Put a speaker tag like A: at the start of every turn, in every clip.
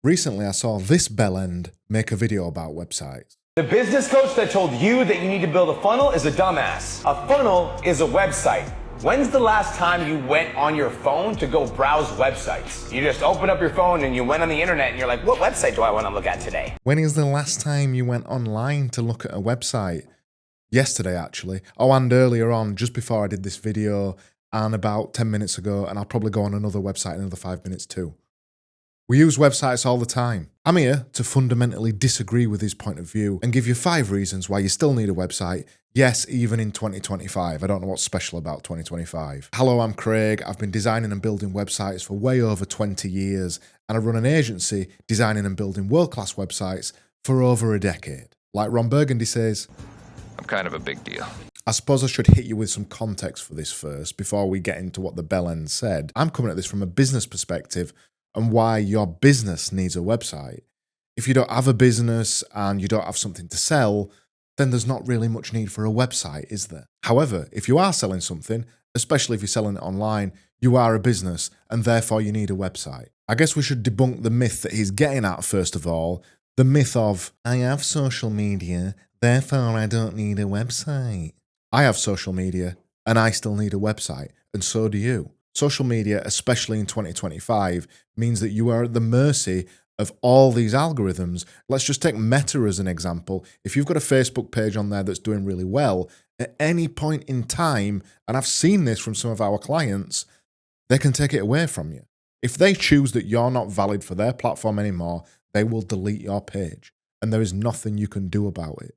A: Recently, I saw this bellend make a video about websites.
B: The business coach that told you that you need to build a funnel is a dumbass. A funnel is a website. When's the last time you went on your phone to go browse websites? You just opened up your phone and you went on the internet and you're like, what website do I want to look at today?
A: When is the last time you went online to look at a website? Yesterday, actually. Oh, and earlier on, just before I did this video, and about 10 minutes ago, and I'll probably go on another website in another 5 minutes too. We use websites all the time. I'm here to fundamentally disagree with his point of view and give you 5 reasons why you still need a website. Yes, even in 2025. I don't know what's special about 2025. Hello, I'm Craig. I've been designing and building websites for way over 20 years, and I run an agency designing and building world-class websites for over a decade. Like Ron Burgundy says,
C: I'm kind of a big deal.
A: I suppose I should hit you with some context for this first before we get into what the bellend said. I'm coming at this from a business perspective and why your business needs a website. If you don't have a business and you don't have something to sell, then there's not really much need for a website, is there? However, if you are selling something, especially if you're selling it online, you are a business and therefore you need a website. I guess we should debunk the myth that he's getting at first of all, the myth of, I have social media, therefore I don't need a website. I have social media and I still need a website, and so do you. Social media, especially in 2025, means that you are at the mercy of all these algorithms. Let's just take Meta as an example. If you've got a Facebook page on there that's doing really well, at any point in time, and I've seen this from some of our clients, they can take it away from you. If they choose that you're not valid for their platform anymore, they will delete your page, and there is nothing you can do about it.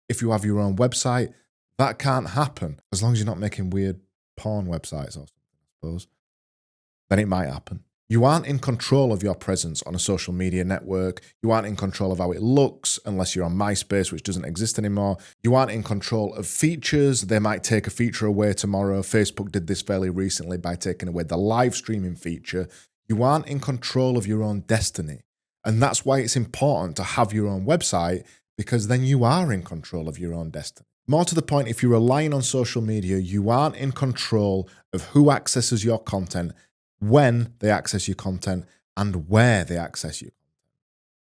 A: If you have your own website, that can't happen, as long as you're not making weird porn websites or something, I suppose. Then it might happen. You aren't in control of your presence on a social media network. You aren't in control of how it looks unless you're on MySpace, which doesn't exist anymore. You aren't in control of features. They might take a feature away tomorrow. Facebook did this fairly recently by taking away the live streaming feature. You aren't in control of your own destiny. And that's why it's important to have your own website, because then you are in control of your own destiny. More to the point, if you're relying on social media, you aren't in control of who accesses your content, when they access your content, and where they access you.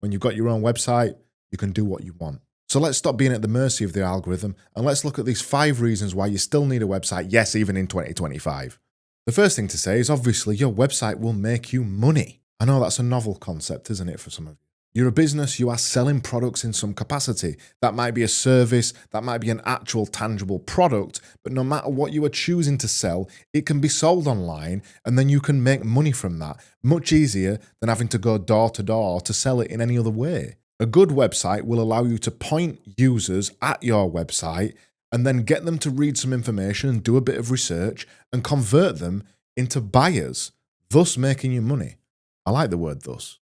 A: When you've got your own website, you can do what you want. So let's stop being at the mercy of the algorithm, and let's look at these 5 reasons why you still need a website, yes, even in 2025. The first thing to say is obviously your website will make you money. I know that's a novel concept, isn't it, for some of you? You're a business, you are selling products in some capacity. That might be a service, that might be an actual tangible product, but no matter what you are choosing to sell, it can be sold online and then you can make money from that. Much easier than having to go door to door to sell it in any other way. A good website will allow you to point users at your website and then get them to read some information and do a bit of research and convert them into buyers, thus making you money. I like the word thus.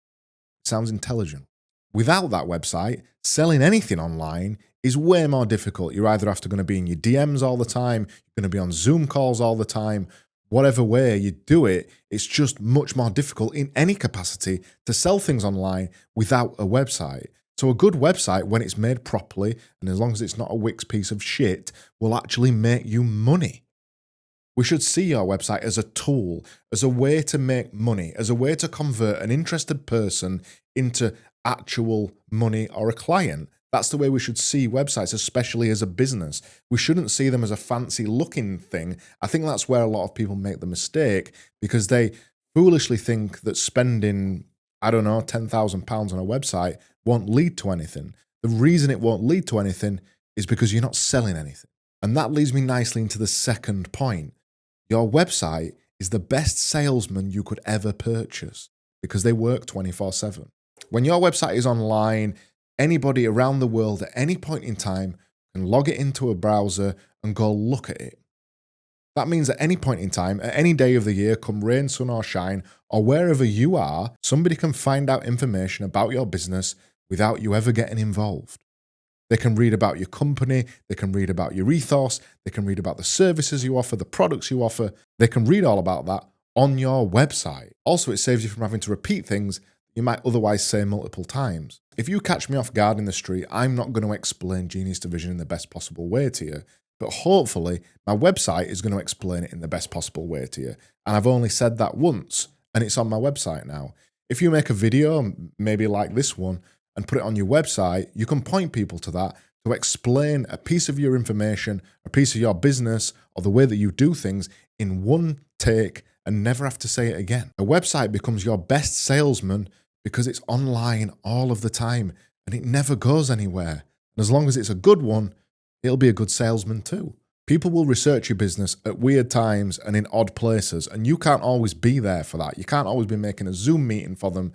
A: Sounds intelligent. Without that website, selling anything online is way more difficult. You're either going to be in your DMs all the time, you're going to be on Zoom calls all the time. Whatever way you do it, it's just much more difficult in any capacity to sell things online without a website. So a good website, when it's made properly, and as long as it's not a Wix piece of shit, will actually make you money. We should see your website as a tool, as a way to make money, as a way to convert an interested person into actual money or a client. That's the way we should see websites, especially as a business. We shouldn't see them as a fancy looking thing. I think that's where a lot of people make the mistake, because they foolishly think that spending, £10,000 on a website won't lead to anything. The reason it won't lead to anything is because you're not selling anything. And that leads me nicely into the second point. Your website is the best salesman you could ever purchase because they work 24/7. When your website is online, anybody around the world at any point in time can log it into a browser and go look at it. That means at any point in time, at any day of the year, come rain, sun or shine, or wherever you are, somebody can find out information about your business without you ever getting involved. They can read about your company, they can read about your ethos, they can read about the services you offer, the products you offer. They can read all about that on your website. Also, it saves you from having to repeat things you might otherwise say multiple times. If you catch me off guard in the street, I'm not going to explain Genius Division in the best possible way to you, but hopefully my website is going to explain it in the best possible way to you. And I've only said that once, and it's on my website now. If you make a video, maybe like this one, and put it on your website, you can point people to that to explain a piece of your information, a piece of your business, or the way that you do things in one take and never have to say it again. A website becomes your best salesman because it's online all of the time and it never goes anywhere. And as long as it's a good one, it'll be a good salesman too. People will research your business at weird times and in odd places, and you can't always be there for that. You can't always be making a Zoom meeting for them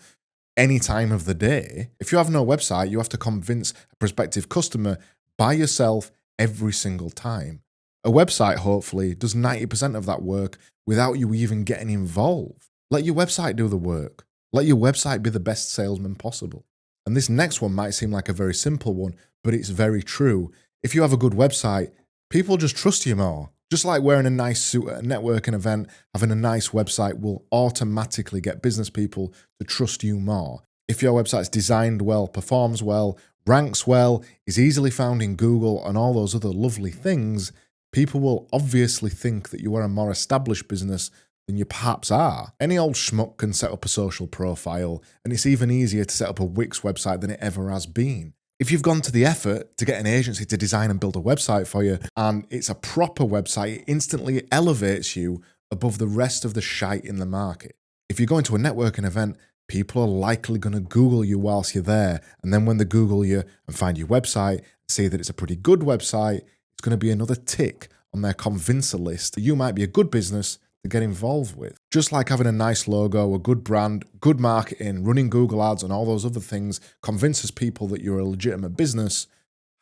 A: any time of the day. If you have no website, you have to convince a prospective customer by yourself every single time. A website, hopefully, does 90% of that work without you even getting involved. Let your website do the work. Let your website be the best salesman possible. And this next one might seem like a very simple one, but it's very true. If you have a good website, people just trust you more. Just like wearing a nice suit at a networking event, having a nice website will automatically get business people to trust you more. If your website's designed well, performs well, ranks well, is easily found in Google and all those other lovely things, people will obviously think that you are a more established business than you perhaps are. Any old schmuck can set up a social profile, and it's even easier to set up a Wix website than it ever has been. If you've gone to the effort to get an agency to design and build a website for you, and it's a proper website, it instantly elevates you above the rest of the shite in the market. If you're going to a networking event, people are likely going to Google you whilst you're there. And then when they Google you and find your website, and see that it's a pretty good website, it's going to be another tick on their convincer list that you might be a good business to get involved with. Just like having a nice logo, a good brand, good marketing, running Google ads and all those other things convinces people that you're a legitimate business,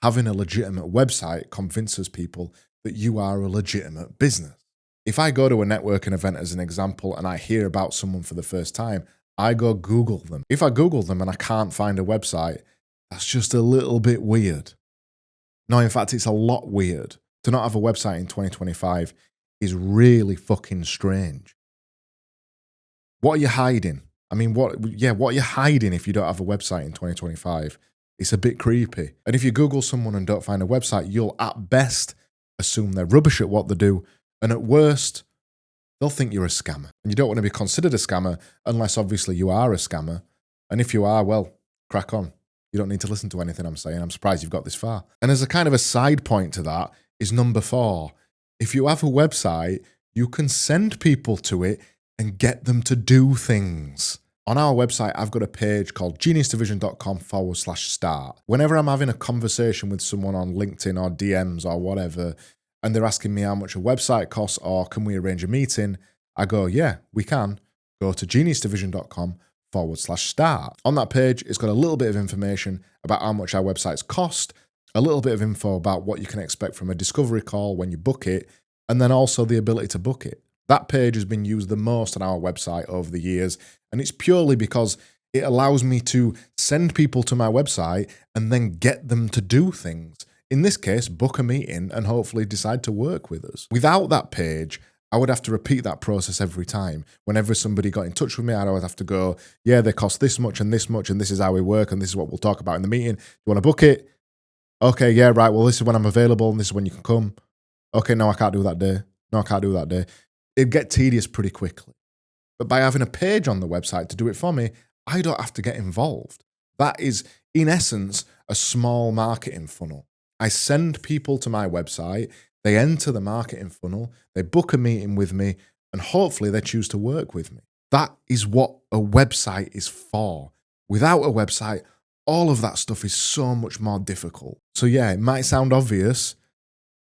A: having a legitimate website convinces people that you are a legitimate business. If I go to a networking event as an example and I hear about someone for the first time, I go Google them. If I Google them and I can't find a website, that's just a little bit weird. No, in fact, it's a lot weird. To not have a website in 2025 is really fucking strange. What are you hiding? I mean, what are you hiding if you don't have a website in 2025? It's a bit creepy. And if you Google someone and don't find a website, you'll at best assume they're rubbish at what they do. And at worst, they'll think you're a scammer. And you don't want to be considered a scammer unless obviously you are a scammer. And if you are, well, crack on. You don't need to listen to anything I'm saying. I'm surprised you've got this far. And as a kind of a side point to that is number 4. If you have a website, you can send people to it and get them to do things. On our website, I've got a page called geniusdivision.com/start. Whenever I'm having a conversation with someone on LinkedIn or DMs or whatever, and they're asking me how much a website costs or can we arrange a meeting, I go, yeah, we can. Go to geniusdivision.com/start. On that page, it's got a little bit of information about how much our websites cost, a little bit of info about what you can expect from a discovery call when you book it, and then also the ability to book it. That page has been used the most on our website over the years, and it's purely because it allows me to send people to my website and then get them to do things. In this case, book a meeting and hopefully decide to work with us. Without that page, I would have to repeat that process every time. Whenever somebody got in touch with me, I would have to go, yeah, they cost this much, and this is how we work, and this is what we'll talk about in the meeting. Do you want to book it? Okay, yeah, right, well, this is when I'm available, and this is when you can come. Okay, no, I can't do that day. No, I can't do that day. It'd get tedious pretty quickly. But by having a page on the website to do it for me, I don't have to get involved. That is, in essence, a small marketing funnel. I send people to my website, they enter the marketing funnel, they book a meeting with me, and hopefully they choose to work with me. That is what a website is for. Without a website, all of that stuff is so much more difficult. So yeah, it might sound obvious,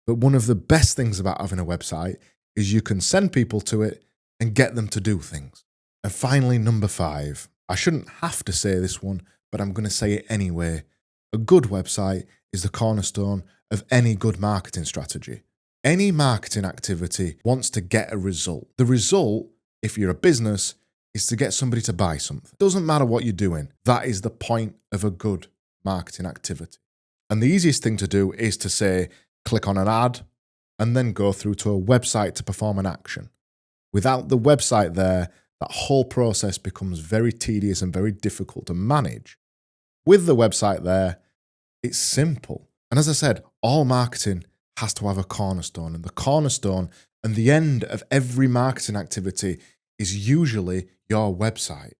A: but one of the best things about having a website is you can send people to it and get them to do things. And finally, number 5. I shouldn't have to say this one, but I'm going to say it anyway. A good website is the cornerstone of any good marketing strategy. Any marketing activity wants to get a result. The result, if you're a business, is to get somebody to buy something. Doesn't matter what you're doing. That is the point of a good marketing activity. And the easiest thing to do is to say, click on an ad, and then go through to a website to perform an action. Without the website there, that whole process becomes very tedious and very difficult to manage. With the website there, it's simple. And as I said, all marketing has to have a cornerstone. And the cornerstone and the end of every marketing activity is usually your website.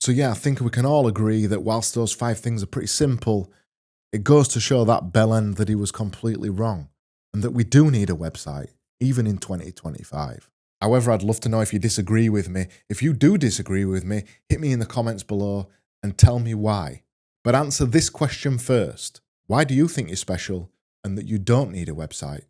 A: So yeah, I think we can all agree that whilst those 5 things are pretty simple, it goes to show that bellend that he was completely wrong and that we do need a website, even in 2025. However, I'd love to know if you disagree with me. If you do disagree with me, hit me in the comments below and tell me why. But answer this question first. Why do you think you're special and that you don't need a website?